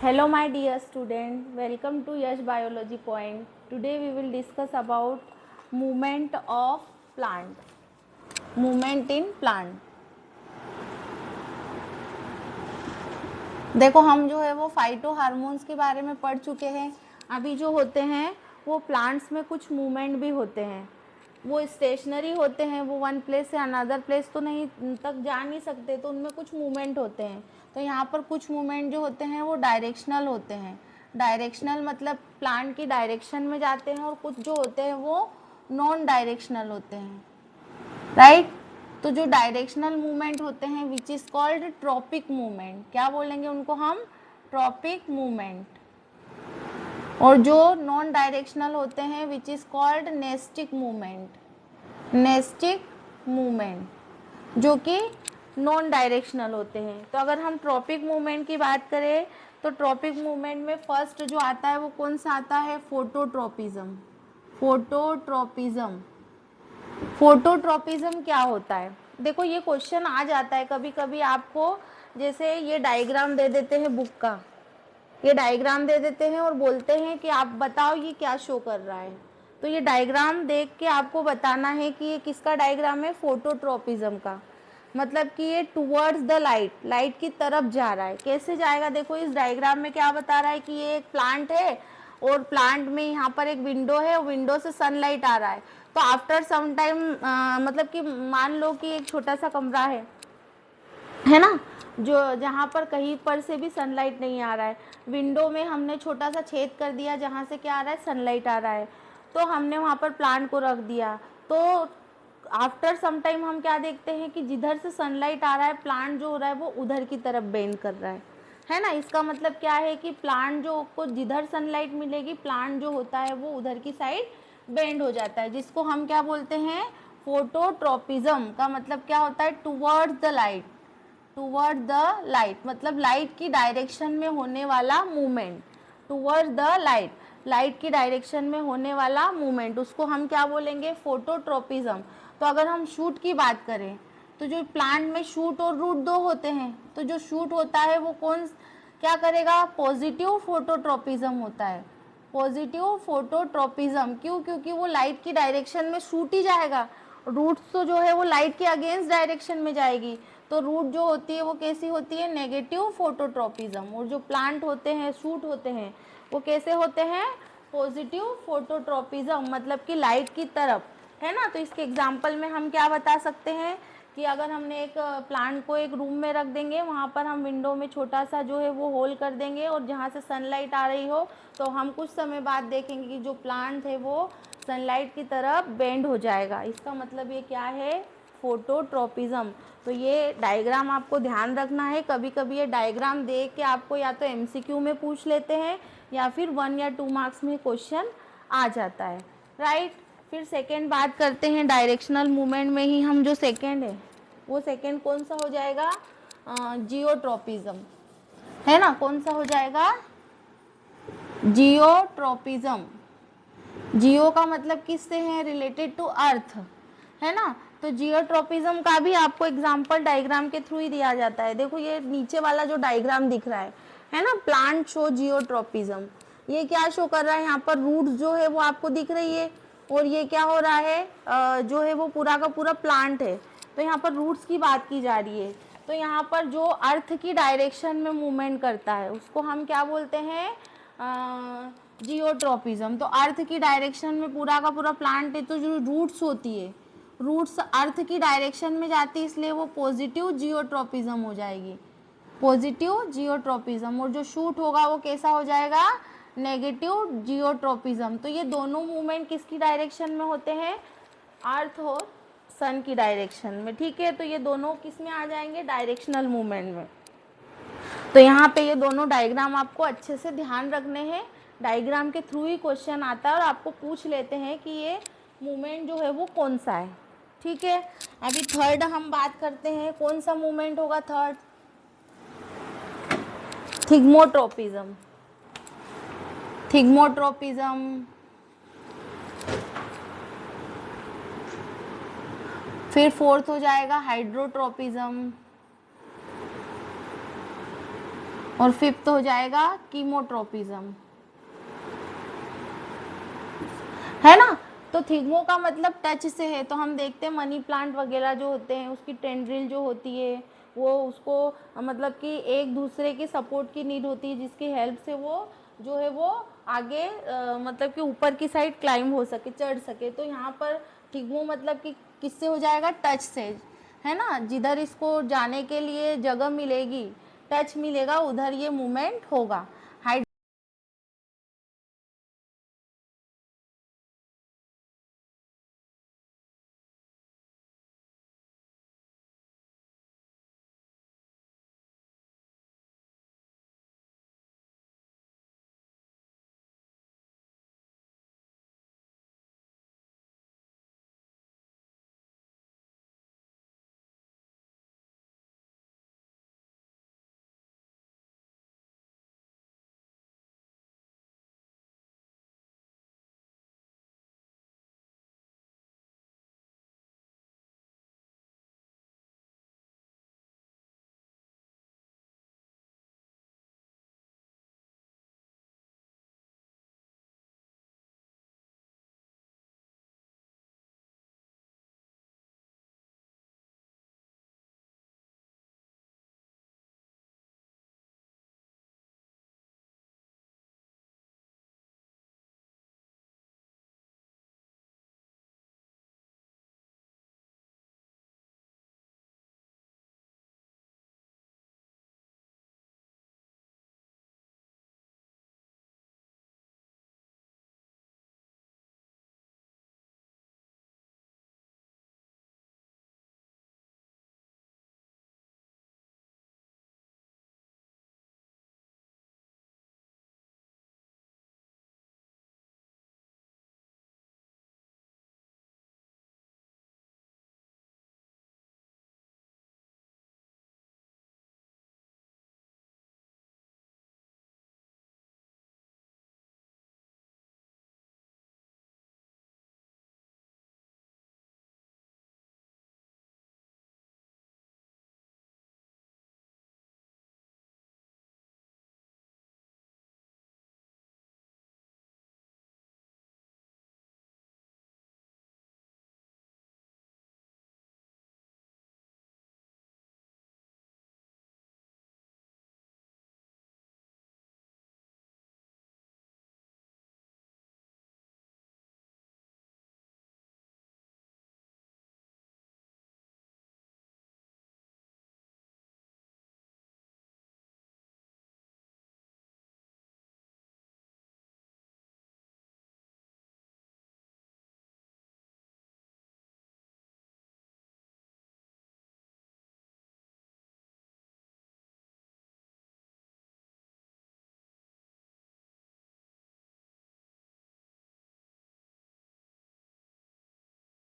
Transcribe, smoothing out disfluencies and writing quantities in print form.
Hello my dear student, welcome to Yash Biology Point. Today we will discuss about movement of plant. Movement in plant. देखो हम जो है वो phyto hormones के बारे में पढ़ चुके हैं। अभी जो होते हैं वो प्लांट्स में कुछ मूवमेंट भी होते हैं। वो स्टेशनरी होते हैं, वो वन प्लेस से अनदर प्लेस तो नहीं तक जा नहीं सकते, तो उनमें कुछ मूवमेंट होते हैं। तो यहाँ पर कुछ मूवमेंट जो होते हैं वो डायरेक्शनल होते हैं। डायरेक्शनल मतलब प्लांट की डायरेक्शन में जाते हैं, और कुछ जो होते हैं वो नॉन डायरेक्शनल होते हैं, राइट। तो जो डायरेक्शनल मूवमेंट होते हैं which is called tropic movement, क्या बोलेंगे उनको हम? Tropic movement. और जो नॉन डायरेक्शनल होते हैं which is called nastic movement. Nastic movement जो कि नॉन डायरेक्शनल होते हैं। तो अगर हम ट्रॉपिक मूवमेंट की बात करें तो ट्रॉपिक मूवमेंट में फर्स्ट जो आता है वो कौन सा आता है? फोटोट्रॉपिज्म। फोटोट्रॉपिज्म। फोटोट्रॉपिज्म क्या होता है? देखो ये क्वेश्चन आ जाता है कभी कभी आपको, जैसे ये डायग्राम दे देते हैं बुक का, ये डायग्राम दे देते हैं और बोलते हैं कि आप बताओ ये क्या शो कर रहा है। तो ये डायग्राम देख के आपको बताना है कि ये किसका डायग्राम है? फोटोट्रॉपिज्म का। मतलब कि ये टुवर्ड्स द लाइट, लाइट की तरफ जा रहा है। कैसे जाएगा? देखो इस डायग्राम में क्या बता रहा है कि ये एक प्लांट है और प्लांट में यहाँ पर एक विंडो है, विंडो से सनलाइट आ रहा है। तो आफ्टर सम टाइम मतलब कि मान लो कि एक छोटा सा कमरा है ना, जो जहाँ पर कहीं पर से भी सनलाइट नहीं आ रहा है। विंडो में हमने छोटा सा छेद कर दिया जहाँ से क्या आ रहा है? सनलाइट आ रहा है। तो हमने वहाँ पर प्लांट को रख दिया। तो आफ्टर सम टाइम हम क्या देखते हैं कि जिधर से सनलाइट आ रहा है प्लांट जो हो रहा है वो उधर की तरफ बेंड कर रहा है ना। इसका मतलब क्या है कि प्लांट जो को जिधर सनलाइट मिलेगी प्लांट जो होता है वो उधर की साइड बेंड हो जाता है, जिसको हम क्या बोलते हैं? फोटोट्रॉपिज्म। का मतलब क्या होता है? Towards the light. Toward the light मतलब लाइट की डायरेक्शन में होने वाला movement. Toward the light, light की डायरेक्शन में होने वाला मूवमेंट, उसको हम क्या बोलेंगे? फोटोट्रॉपिज्म। तो अगर हम शूट की बात करें तो जो प्लांट में शूट और रूट दो होते हैं, तो जो शूट होता है वो कौन क्या करेगा? पॉजिटिव फोटोट्रॉपिज्म होता है। पॉजिटिव फोटोट्रॉपिज्म क्यों? क्योंकि वो लाइट की डायरेक्शन में शूट ही जाएगा। रूट्स तो जो है वो लाइट के अगेंस्ट डायरेक्शन में जाएगी। तो रूट जो होती है वो कैसी होती है? Negative phototropism. और जो प्लांट होते हैं, शूट होते हैं, वो कैसे होते हैं? पॉजिटिव फोटोट्रॉपिज्म मतलब कि लाइट की तरफ, है ना। तो इसके एग्जांपल में हम क्या बता सकते हैं कि अगर हमने एक प्लांट को एक रूम में रख देंगे, वहाँ पर हम विंडो में छोटा सा जो है वो होल कर देंगे, और जहाँ से सनलाइट आ रही हो तो हम कुछ समय बाद देखेंगे कि जो प्लांट है वो सनलाइट की तरफ बेंड हो जाएगा। इसका मतलब ये क्या है? फोटोट्रॉपिज्म। तो ये डायग्राम आपको ध्यान रखना है। कभी कभी ये डायग्राम देख के आपको या तो एमसीक्यू में पूछ लेते हैं या फिर 1 या 2 मार्क्स में क्वेश्चन आ जाता है, राइट। फिर सेकेंड बात करते हैं डायरेक्शनल मूवमेंट में ही हम, जो सेकेंड है वो सेकेंड कौन सा हो जाएगा? जियोट्रोपिज्म, है ना। कौन सा हो जाएगा? जियोट्रोपिज्म। जियो का मतलब किससे है? रिलेटेड टू अर्थ, है ना। तो जियोट्रोपिज्म का भी आपको एग्जांपल डायग्राम के थ्रू ही दिया जाता है। देखो ये नीचे वाला जो डायग्राम दिख रहा है ना, प्लांट शो जियोट्रोपिज्म। ये क्या शो कर रहा है? यहाँ पर रूट्स जो है वो आपको दिख रही है, और ये क्या हो रहा है? जो है वो पूरा का पूरा प्लांट है। तो यहाँ पर रूट्स की बात की जा रही है। तो यहाँ पर जो अर्थ की डायरेक्शन में मूवमेंट करता है उसको हम क्या बोलते हैं? जियोट्रोपिज्म। तो अर्थ की डायरेक्शन में पूरा का पूरा प्लांट है, तो जो रूट्स होती है, रूट्स अर्थ की डायरेक्शन में जाती है, इसलिए वो पॉजिटिव जियोट्रोपिज्म हो जाएगी। Positive geotropism. और जो शूट होगा वो कैसा हो जाएगा? Negative geotropism. तो ये दोनों मूवमेंट किसकी डायरेक्शन में होते हैं? अर्थ और सन की डायरेक्शन में, ठीक है। तो ये दोनों किस में आ जाएंगे? डायरेक्शनल मूवमेंट में। तो यहाँ पे ये दोनों डायग्राम आपको अच्छे से ध्यान रखने हैं। डायग्राम के थ्रू ही क्वेश्चन आता है और आपको पूछ लेते हैं कि ये मूवमेंट जो है वो कौन सा है, ठीक है। अभी थर्ड हम बात करते हैं, कौन सा मूवमेंट होगा थर्ड? थिग्मोट्रोपिज्म। थिग्मोट्रोपिज्म। फिर फोर्थ हो जाएगा हाइड्रोट्रोपिज्म। और फिफ्थ हो जाएगा कीमोट्रोपिज्म, है ना। तो थिग्मो का मतलब टच से है, तो हम देखते हैं मनी प्लांट वगैरह जो होते हैं उसकी टेंड्रिल जो होती है वो उसको मतलब कि एक दूसरे की सपोर्ट की नीड होती है, जिसकी हेल्प से वो जो है वो आगे मतलब कि ऊपर की साइड क्लाइंब हो सके, चढ़ सके। तो यहाँ पर थिग्मो मतलब कि किससे हो जाएगा, टच से, है ना। जिधर इसको जाने के लिए जगह मिलेगी, टच मिलेगा, उधर ये मूवमेंट होगा।